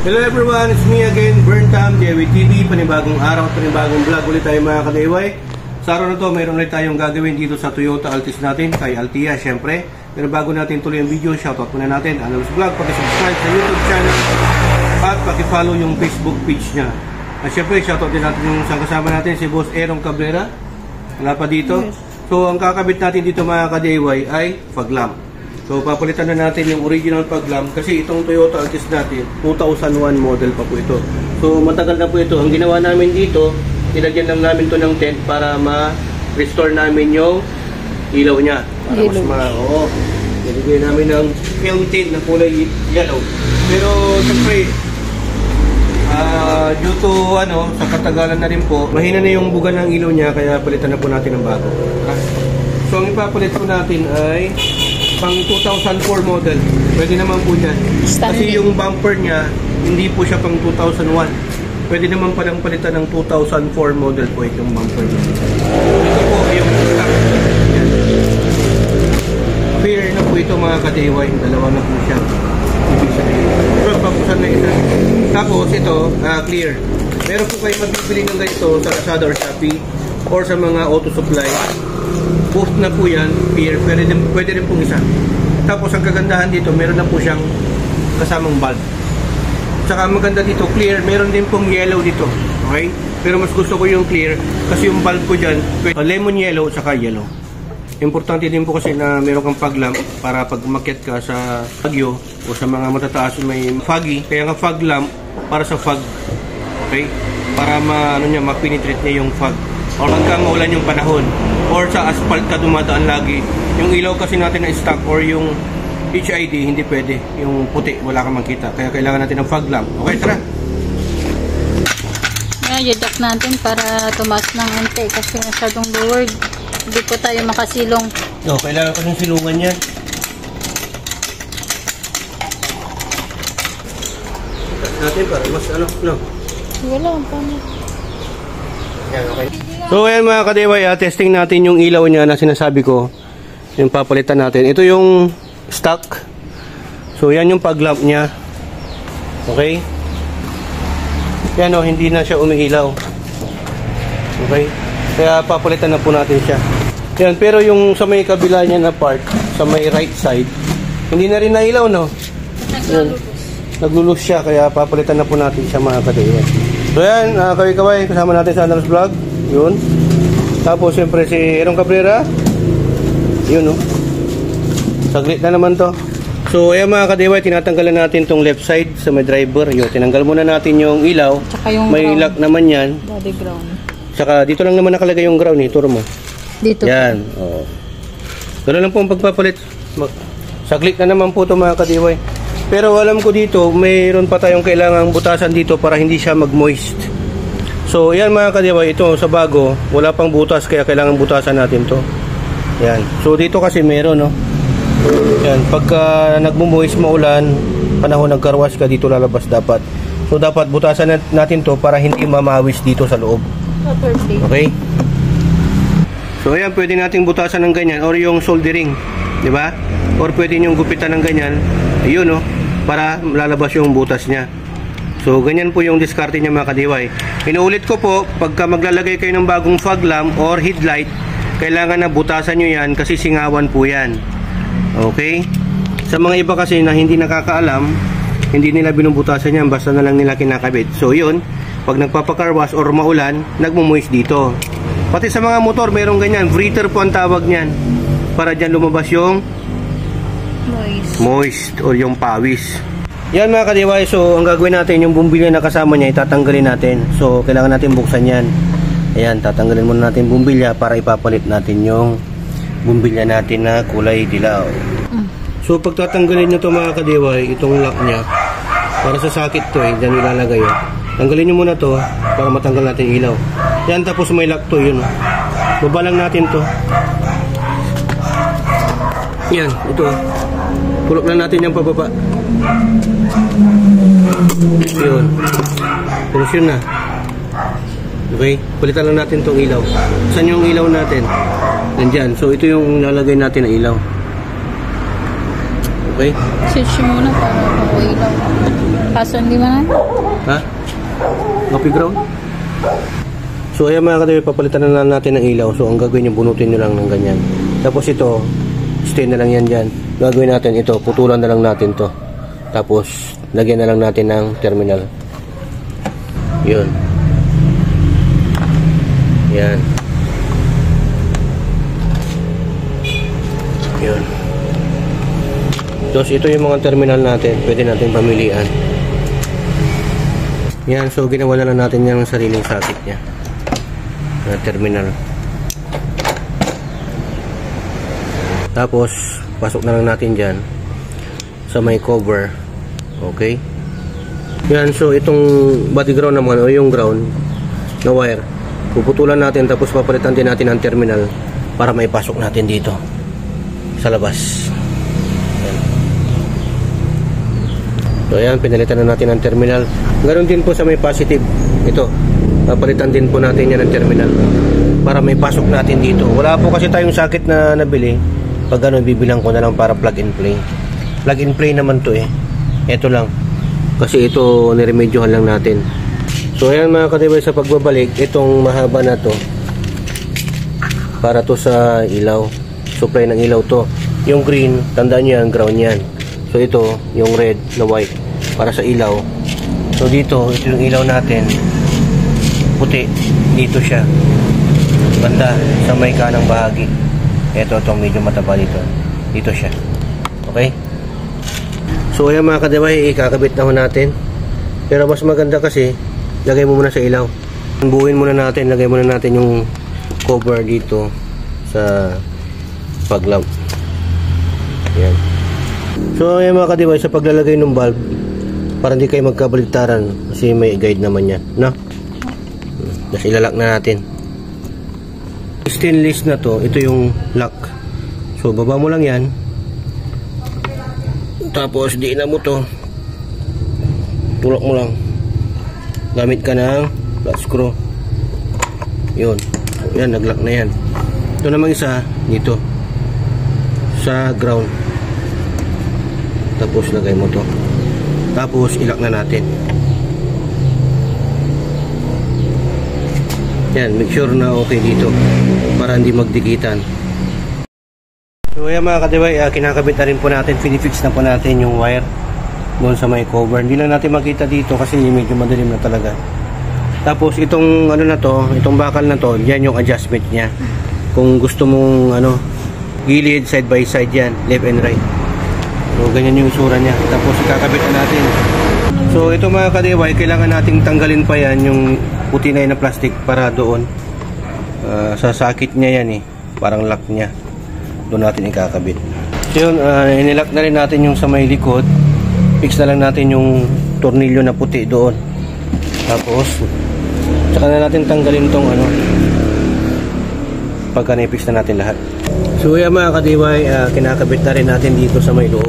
Hello everyone, it's me again, Burntam, DIY TV, panibagong araw, panibagong vlog ulit tayo mga ka-DIY. Sa araw na to, mayroon ulit tayong gagawin dito sa Toyota Altis natin, kay Altia syempre. Pero bago natin tuloy ang video, shoutout muna natin, Analos Vlog, paki-subscribe sa YouTube channel at paki-follow yung Facebook page niya. At syempre, shoutout din natin yung isang kasama natin, si Boss Aaron Cabrera. Wala pa dito. So, ang kakabit natin dito mga ka-DIY ay fog lamp. So, papalitan na natin yung original fog lamp kasi itong Toyota Altis natin, 2001 model pa po ito. So, matagal na po ito. Ang ginawa namin dito, nilagyan lang namin to ng tent para ma-restore namin yung ilaw niya. Para mas nilagyan namin ng film tint na kulay yellow. Pero, siyempre, due to sa katagalan na rin po, mahina na yung buga ng ilaw niya, kaya palitan na po natin ng bago. So, ang ipapalit po natin ay pang 2004 model. Pwede naman po dyan. Kasi yung bumper niya, hindi po siya pang 2001. Pwede naman palang palitan ng 2004 model po itong bumper niya. Ito po yung stock. Clear na po ito mga ka-DIY. Dalawa na po siya. Ibig sabihin. So, papusan na isa. Tapos ito, clear. Meron po kayo magbibili ng ganito sa Lazada or Shopee or sa mga auto supply. Both na po yan, clear, pwede rin pong isa. Tapos ang kagandahan dito, meron na po siyang kasamang bulb. Tsaka maganda dito, clear, meron din pong yellow dito. Okay? Pero mas gusto ko yung clear kasi yung bulb ko dyan, lemon yellow tsaka yellow. Importante din po kasi na meron kang fog lamp para pag umakyat ka sa Baguio o sa mga matataas may foggy. Kaya nga fog lamp para sa fog. Okay? Para ma-penetrate niya yung fog. O pagka maulan yung panahon or sa asphalt ka dumadaan lagi, yung ilaw kasi natin na stock or yung HID hindi pwede, yung puti wala kang makita, kaya kailangan natin ng fog lamp. Okay, tara. Yadak natin para tumaas ng unti kasi masyadong lowered, hindi po tayo makasilong. Kailangan ko ng silungan yan. Natin para mas wala paano. Yan, okay. So ayan mga ka-DIY, testing natin yung ilaw niya na sinasabi ko, yung papalitan natin. Ito yung stock. So yan yung fog lamp niya. Okay? Yan hindi na siya umiilaw. Okay? Kaya papalitan na po natin siya. Yan, pero yung sa may kabila niya na part, sa may right side, hindi na rin nailaw, no? Naglulus siya, kaya papalitan na po natin siya mga ka-DIY. So yan, kaway-kaway, kasama natin sa Analos Vlog. Yun. Tapos siyempre si Aaron Cabrera. Yun saglit na naman to. So ayan mga ka-DIY, tinatanggalan natin tong left side sa may driver. Yun, tinanggal muna natin yung ilaw. Yung may ground. lock naman yan. Body ground. Saka dito lang naman nakalagay yung ground. Turo mo. Dito. Yan. Ganoon lang po ang pagpapalit. Saglit na naman po to mga ka-DIY. Pero alam ko dito, mayroon pa tayong kailangang butasan dito para hindi siya mag-moist. So, yan mga ka-DIY, ito sa bago, wala pang butas kaya kailangan butasan natin to. Yan. So, dito kasi meron, Yan, pagka nagmo-moist, maulan, panahon nagkarwas ka, dito lalabas dapat. So, dapat butasan natin to para hindi mamawis dito sa loob. Okay? So, ayan, pwede nating butasan ng ganyan or yung soldering, di ba? Or pwede yung gupitan ng ganyan, ayun, para lalabas yung butas niya. So, ganyan po yung diskarte niya mga ka-DIY. Inuulit ko po, pagka maglalagay kayo ng bagong fog lamp or headlight, kailangan na butasan nyo yan kasi singawan po yan. Okay? Sa mga iba kasi na hindi nakakaalam, hindi nila binubutasan yan, basta na lang nila kinakabit. So, yun, pag nagpapakarwas or maulan, nagmumoist dito. Pati sa mga motor, mayroong ganyan. Breather po ang tawag niyan. Para dyan lumabas yung moist or yung pawis. Yan mga ka-DIY, so ang gagawin natin, yung bumbilya na kasama niya, itatanggalin natin. So kailangan natin buksan yan. Ayan, tatanggalin muna natin bumbilya para ipapalit natin yung bumbilya natin na kulay dilaw. So pag tatanggalin nyo ito mga ka-DIY, itong lock niya, para sa sakit to dyan ilalagay. Tanggalin nyo muna to para matanggal natin ilaw. Yan, tapos may lock to, yun. Baba lang natin to. Yan, ito. Pulok na natin yung pababa. Yun. Tapos yun na. Okay, palitan lang natin tong ilaw. Saan yung ilaw natin? Nandyan. So ito yung nalagay natin na ilaw. Okay? Switch muna para pauwi lang. Kaso hindi man. Ha? Coffee ground? So ayan mga kadiway, papalitan na lang natin ng ilaw. So ang gagawin nyo, bunutin nyo lang ng ganyan. Tapos ito, stay na lang yan dyan. Gagawin natin ito, putulan na lang natin to. Tapos lagyan na lang natin ng terminal. Yun. Yan. Yun. Tapos ito yung mga terminal natin, pwede natin pamilian. Yan, so ginawa na lang natin yung sariling socket nya na terminal. Tapos pasok na lang natin dyan sa may cover. Okay. Yan, so itong body ground naman o yung ground na wire, puputulan natin tapos papalitan din natin ang terminal para maipasok natin dito sa labas. So ayan, pinalitan na natin ang terminal. Ganoon din po sa may positive. Ito, papalitan din po natin yan ang terminal para may pasok natin dito. Wala po kasi tayong socket na nabili. Pag gano'n, bibilang ko na lang para plug and play. Plug and play naman to eh. Ito lang. Kasi ito, niremedyohan lang natin. So ayan mga kadiway, sa pagbabalik, itong mahaba na to para to sa ilaw. Supply ng ilaw to. Yung green, tandaan nyo yan, ground yan. So ito, yung red na white para sa ilaw. So dito, ito yung ilaw natin. Puti, dito siya. Banda sa may kanang bahagi. Ito, itong medyo mataba dito. Dito siya. Okay? So ayan mga kadeway, ikakabit na ho natin. Pero mas maganda kasi, lagay mo muna sa ilaw. Buuin muna natin, lagay muna natin yung cover dito sa pag-lamp. Ayan. So ayan mga kadiway, sa paglalagay ng bulb, para hindi kayo magkabaligtaran kasi may guide naman yan, no? Tapos ilalak na natin. Stainless na to, ito yung lock. So baba mo lang yan. Tapos diin na mo to. Tulak mo lang. Gamit ka ng flat screw. Yun. Yan, nag-lock na yan. Ito namang isa, dito. Sa ground. Tapos lagay mo to. Tapos ilak na natin. Yan, make sure na okay dito para hindi magdikitan. So ayan mga kadiway, kinakabit na rin po natin, finifix na po natin yung wire doon sa may cover. Hindi na natin makita dito kasi medyo madilim na talaga. Tapos itong ano na to, itong bakal na to, yan yung adjustment niya. Kung gusto mong ano, gilid, side by side yan, left and right. So ganyan yung isura niya. Tapos kakabit na natin. So ito mga kadiway, kailangan nating tanggalin pa yan yung puti na yun na plastic para doon. Sa socket niya yan eh. Parang lock niya. Doon natin ikakabit. So yun, inilock na rin natin yung sa may likod. Fix na lang natin yung tornilyo na puti doon. Tapos tsaka na natin tanggalin tong ano pagka na-fix na natin lahat. So yan mga kadiway, kinakabit na rin natin dito sa may loob.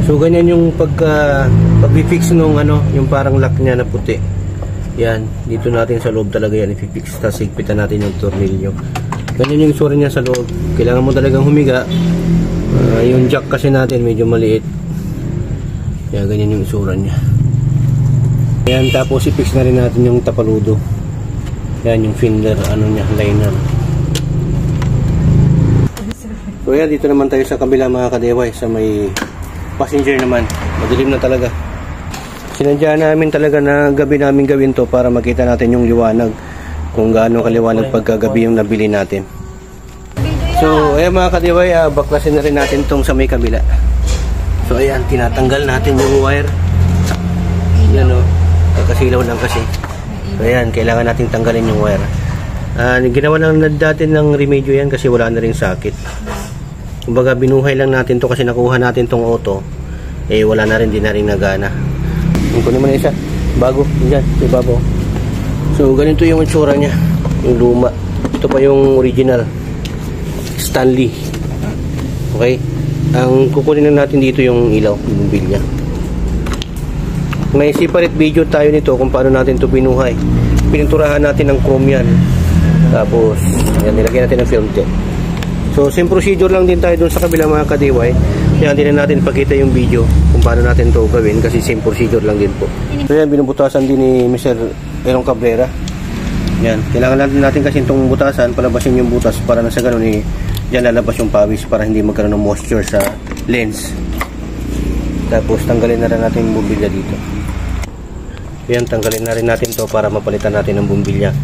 So ganyan yung pag-fix nung ano, yung parang lock niya na puti. Yan, dito natin sa loob talaga yan i-fix. Tapos higpitan natin yung tornilyo. Ganyan yung sura niya sa loob. Kailangan mo talagang humiga. Yung jack kasi natin medyo maliit. Yan, ganyan yung sura niya. Yan, tapos i-fix na rin natin yung tapaludo. Yan, yung fender, ano niya, liner. So yan, dito naman tayo sa kabila mga kadeway, sa may passenger naman. Madilim na talaga. Sinadya namin talaga na gabi namin gawin to para makita natin yung liwanag, kung gaano kaliwanag pagkagabi yung nabili natin. So ayan mga kadeway, baklasin na rin natin tong sa may kabila. So ayan, tinatanggal natin yung wire. Yan o, kakasilaw lang kasi. So ayan, kailangan natin tanggalin yung wire. Ginawa lang dati ng remedyo yan kasi wala na rin socket. Kumbaga binuhay lang natin to kasi nakuha natin tong auto. Eh wala na rin, di na rin nagana. Yung kunin mo na isa, bago, dyan, may bago. So ganito yung itsura nya, yung luma. Ito pa yung original Stanley. Okay, ang kukunin na natin dito yung ilaw, yung bilya. May separate video tayo nito kung paano natin to binuhay. Pininturahan natin ng chrome yan. Tapos yan, nilagyan natin ng film tape. So same procedure lang din tayo dun sa kabila mga kadiway. Yan, hindi na natin pakita yung video kung paano natin to gawin kasi same procedure lang din po. So yan, binubutasan din ni Mr. Aaron Cabrera. Yan, kailangan natin kasi itong butasan, palabasin yung butas para na sa ganun yan lalabas yung pawis para hindi magkaroon ng moisture sa lens. Tapos tanggalin na rin natin yung bumbilya dito. Yan, tanggalin na rin natin to para mapalitan natin ng bumbilya.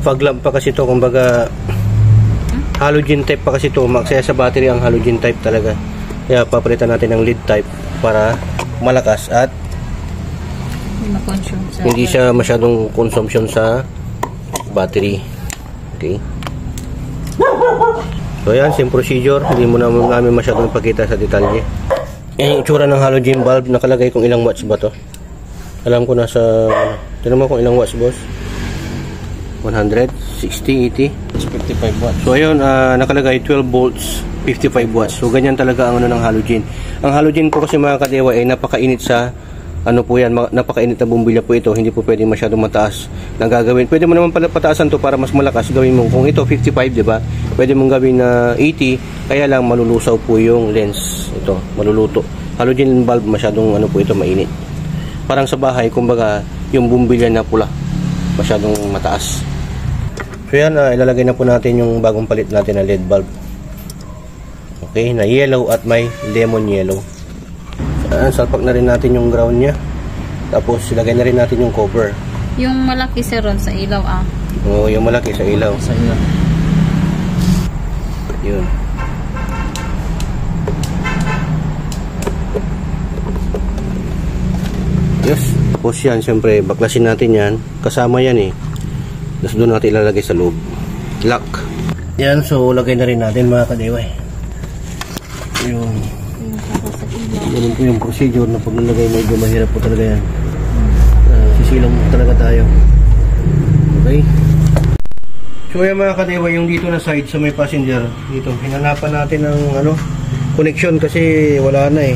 Fog lamp pa kasi to, kumbaga halogen type pa kasi to, maksaya sa battery ang halogen type talaga. Kaya papalitan natin ng lead type para malakas at hindi siya masyadong consumption sa battery. Okay. So yan, same procedure, hindi mo namin masyadong pakita sa detalye. Yan yung itsura ng halogen bulb, nakalagay kung ilang watts ba to. Alam ko nasa, tinan mo kung ilang watts, boss. 100, 60, 80, 55 watts. So ayun, nakalagay 12 volts, 55 watts. So ganyan talaga ang ano ng halogen. Ang halogen po kasi mga kadewa ay napakainit sa ano po yan, napakainit na bumbilya po ito, hindi po pwedeng masyadong mataas na gagawin. Pwede mo naman pala pataasan to para mas malakas, gawin mo kung ito 55, di ba? Pwede mong gawin na 80, kaya lang malulusaw po yung lens. Ito, maluluto. Halogen bulb masyadong ano po ito, mainit. Parang sa bahay, kumbaga yung bumbilya na pula, masyadong mataas. So yan, ilalagay na po natin yung bagong palit natin na LED bulb. Okay, na yellow at may lemon yellow. Salpak na rin natin yung ground nya. Tapos ilagay na rin natin yung cover. Yung malaki sir ron sa ilaw Oo, yung malaki sa ilaw. Sa ilaw. Yun. Yes. Tapos yan, syempre baklasin natin yan. Kasama yan Tapos doon natin ilalagay sa loob. Lock. Yan, so lagay na rin natin mga kadeway. Yun. Ganun po yung procedure na paglalagay, medyo mahirap po talaga yan. Sisilang talaga tayo. Okay. So yung mga kadewa, yung dito na side sa may passenger, dito, hinanapan natin ng connection kasi wala na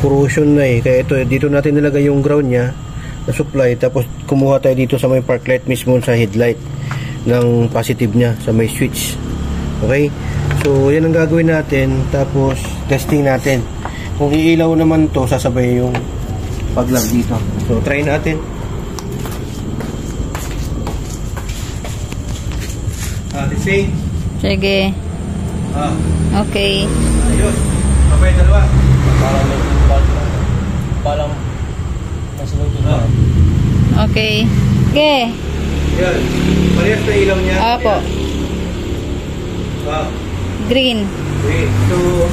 corrosion na Kaya ito, dito natin nilagay yung ground nya na supply, tapos kumuha tayo dito sa may park light mismo sa headlight ng positive nya sa may switch. Okay. So yan ang gagawin natin, tapos testing natin. Kung iilaw naman to, sasabay yung pag-lag dito. So, try natin. The same. Sige. Okay. Ayun. Kapay dalawa. Parang masunod yun. Okay. Okay. Yan. Parehas na ilaw niya. Apo. Green. Okay. So,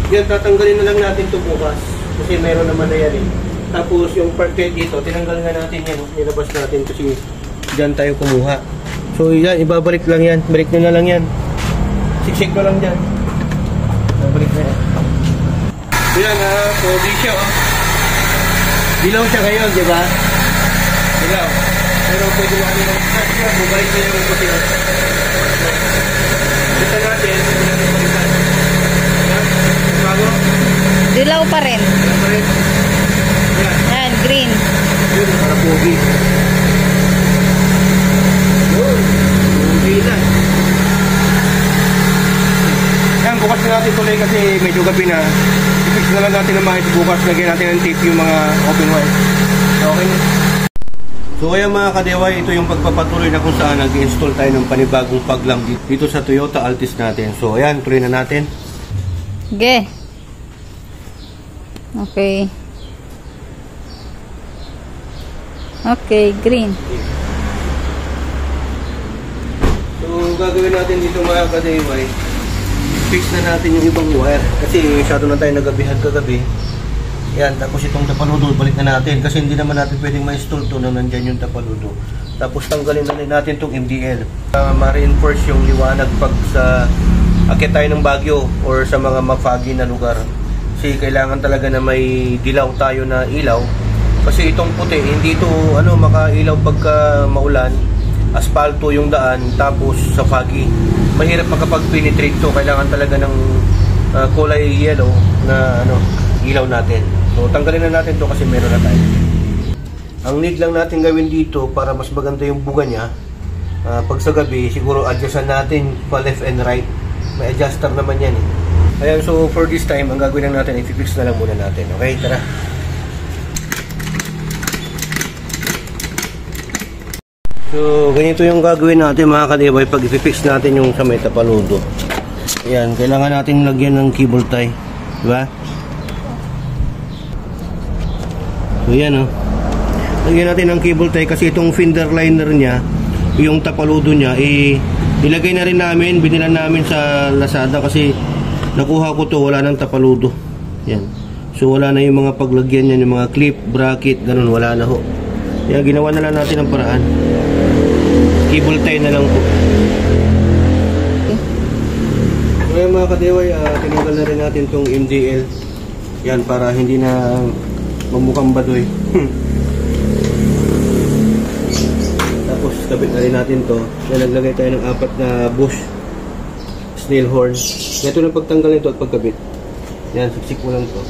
yan, tatanggalin na lang natin ito bukas. Kasi meron naman na yan Tapos yung part dito, tinanggal nga natin yan. Nilabas natin kasi dyan tayo kumuha. So yan, ibabalik lang yan. Balik nyo na lang yan. Siksik ko lang dyan. Ibabalik na yan. So yan, pogi siya Dilaw siya ngayon, di ba? Dilaw. Pero pwede natin bumalik na yung puti. Kita natin, Dilaw pa rin. Yan, green. Yun, para pogi. Yun, pogi na. Yan, bukas na natin tuloy kasi medyo gabi na. I-fix na lang natin ng mahit bukas. Lagyan natin ng tape yung mga open wire. Okay na. So ayan mga kadeway, ito yung pagpapatuloy na kung saan nag-install tayo ng panibagong paglang dito sa Toyota Altis natin. So ayan, tuloy na natin. Okay. Okay. Okay, green. So gagawin natin dito mga kadeway, fix na natin yung ibang wire kasi masyado na tayo nagabihan kagabi. Yan, tapos itong tapaludo balik na natin kasi hindi naman natin pwedeng ma-install to na nandyan yung tapaludo. Tapos tanggalin na rin natin itong MDL ma-reinforce yung liwanag pag sa akit tayo ng Baguio or sa mga mafoggy na lugar. Kasi kailangan talaga na may dilaw tayo na ilaw. Kasi itong puti, hindi ito makailaw pagka maulan. Aspalto yung daan, tapos sa foggy. Mahirap makapag-penetrate to. Kailangan talaga ng kulay yellow na ilaw natin. So tanggalin na natin to kasi meron na tayo. Ang need lang natin gawin dito para mas maganda yung buga niya. Pag sa gabi, siguro adjustan natin pa left and right. May adjuster naman yan Ayan, so for this time, ang gagawin lang natin, i-fix na lang muna natin. Okay, tara. So, ganito yung gagawin natin mga kadibay pag i-fix natin yung sa may tapaludo. Ayan, kailangan natin lagyan ng cable tie. Diba? So, yan o. Lagyan natin ng cable tie kasi itong fender liner niya, yung tapaludo niya, ilagay na rin namin, binilan namin sa Lazada kasi nakuha ko to, wala nang tapaludo. Yan. So wala na yung mga paglagyan yan, yung mga clip, bracket, ganun, wala na ho. Kaya ginawa na lang natin ang paraan. Cable tie na lang po. Okay mga kadeway, tinanggal na rin natin tong MDL. Yan, para hindi na mamukhang badoy. Tapos kabit na rin natin to. Naglagay tayo ng 4 na bush snail horn. Ito na pagtanggal nito at pagkabit. Yan, siksik mo lang to.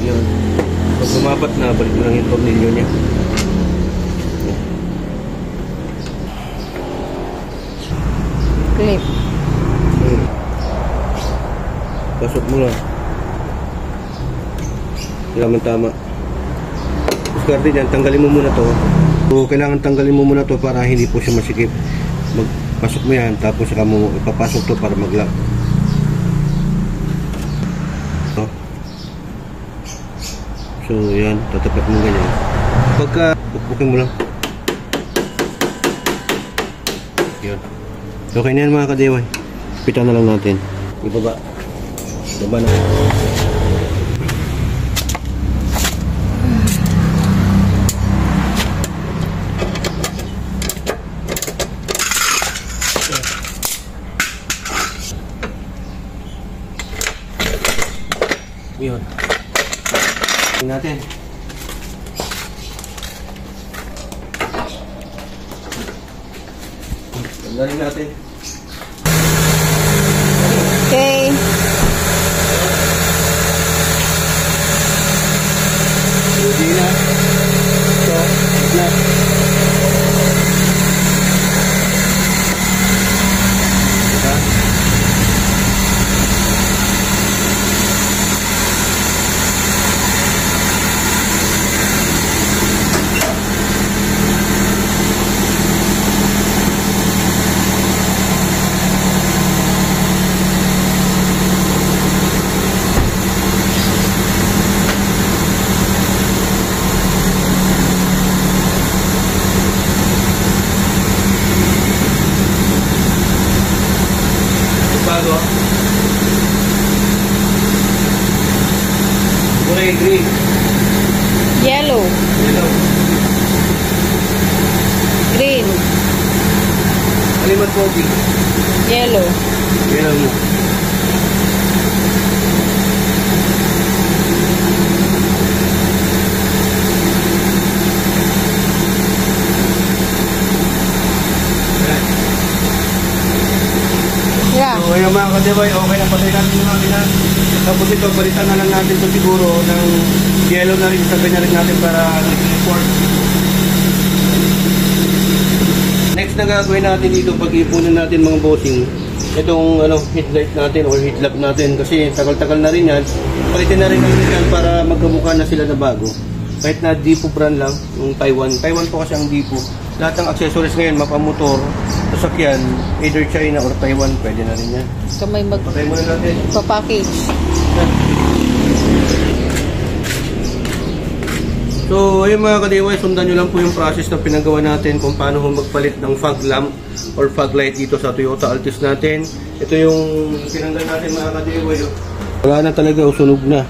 Yan. Pag lumapat na, balik mo lang yung tornilyo niya. Clip. Pasok mo lang. Kailangan tama. Diskarte dyan, tanggalin mo muna to. So, kailangan tanggalin mo muna to para hindi po siya masikip. Magpasok mo yan, tapos saka mo ipapasok to para mag-lock. So, yan, tatapat mo ganyan. Pagka, pupukin mo lang. Yan. Okay na yan mga kadeway. Pitan na lang natin. Ibaba. Ibaba na. Yun. Tingnan natin. Tanggalin natin. Okay. Hindi na. So, na. Bago. Kulay green. Yellow. Yellow. Green. Alimat pogi. Yellow. Yellow mo. Yeah. So, ayun mga kadeway, okay na patay natin yung makina. Tapos ito, balitan na lang natin ito siguro ng yellow na rin, sabay na rin natin para nag-report. Next na gagawin natin dito, pag-ipunan natin mga bossing, itong headlight natin or headlamp natin kasi tagal-tagal na rin yan. Palitin na rin natin yan para magkamukha na sila na bago. Kahit na Depo brand lang, yung Taiwan. Taiwan po kasi ang Depo. Lahat ng accessories ngayon, mapamotor, sasakyan, either China or Taiwan, pwede na rin yan. Kamay Patay muna natin. magpa-package. So, ayun mga kadiway, sundan nyo lang po yung process na pinagawa natin kung paano magpalit ng fog lamp or fog light dito sa Toyota Altis natin. Ito yung tinanggal natin mga kadiway. Wala na talaga, sunog na.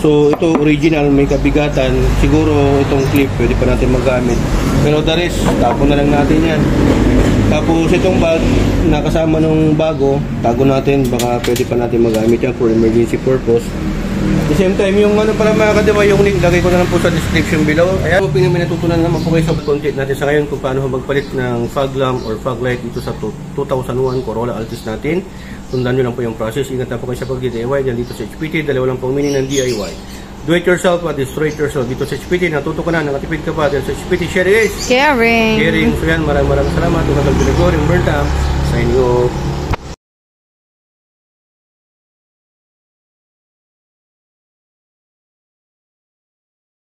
So, ito original, may kabigatan. Siguro itong clip, pwede pa natin magamit. Pero the rest, tapo na lang natin yan. Tapos itong bag, nakasama nung bago, tago natin, baka pwede pa natin magamit yan for emergency purpose. At the same time, yung para mga kadiwa, yung link, lagay ko na lang po sa description below. Ayan, kung may natutunan naman po kayo sa content natin sa ngayon kung paano magpalit ng fog lamp or fog light dito sa 2001 Corolla Altis natin. Sundan nyo lang po yung process. Ingat na po kayo sa pag-DIY dyan dito sa HPT. Dalawa lang pong meaning ng DIY. Do it yourself at destroy it yourself. Dito sa HPT, natuto ka na, nakatipid ka pa. Dyan sa HPT, sharing is Caring. caring. So yan, maraming salamat. Tumagal Pinagor, yung Burnham, signing off.